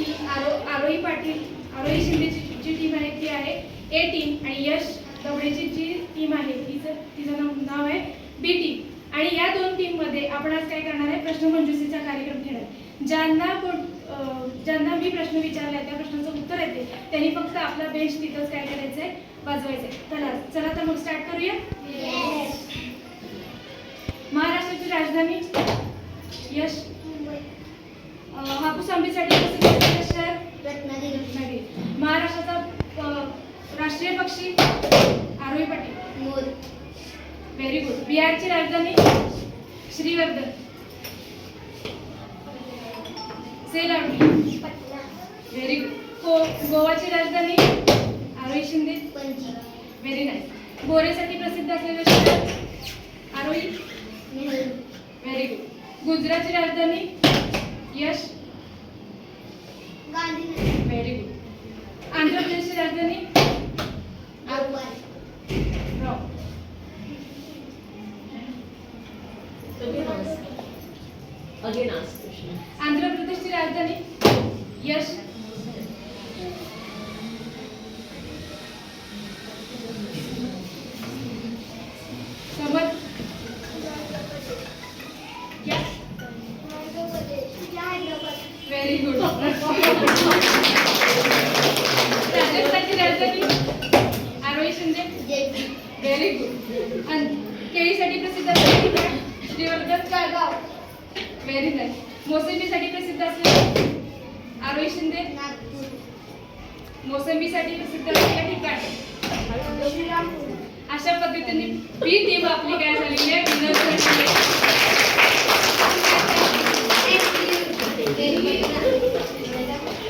ती आरोही पाटील, आरोही शिंदेची जी टीम आहे ती आहे ए टीम, आणि यश दवडेची जी टीम आहे तिचं नाव आहे बी टीम. आणि या दोन टीम मध्ये आपण आज काय करणार आहे, प्रश्नमंजुषेचा कार्यक्रम घेणार आहे. ज्यांना मी प्रश्न विचारला त्या प्रश्नाचं उत्तर येते त्यांनी फक्त आपला बेंच तिथंच काय करायचंय, वाजवायचंय. चला तर मग स्टार्ट करूया. महाराष्ट्राची राजधानी यश. हापूस आंब्यासाठी प्रसिद्ध शहर रत्नागिरी. महाराष्ट्राचा राष्ट्रीय पक्षी आरोही पाटील, मोर. Very good. बिहारची राजधानी श्रीवर्धन, सेलावली. Very good. गोवाची राजधानी आरोही शिंदे, पणजी. Very nice. गोरेसाठी प्रसिद्ध असलेले शहर आरोही, व्हेरी गुड. गुजरातची राजधानी यश, गांधीनगर. Very good. आंध्र प्रदेशची राजधानी आंध्र प्रदेशची राजधानी यश, समज. Very good. राजस्थानची राजधानी आरोही शिंदे, व्हेरी गुड. केळीसाठी प्रसिद्ध असलेले श्रीवर्धन, जळगाव. Very nice. मोसंबीसाठी प्रसिद्ध असलेले आरोही शिंदे, नागपूर. मोसंबीसाठी प्रसिद्ध असलेले ठिकाण अशा पद्धतीने बी टीम आपली काय झालेली आहे,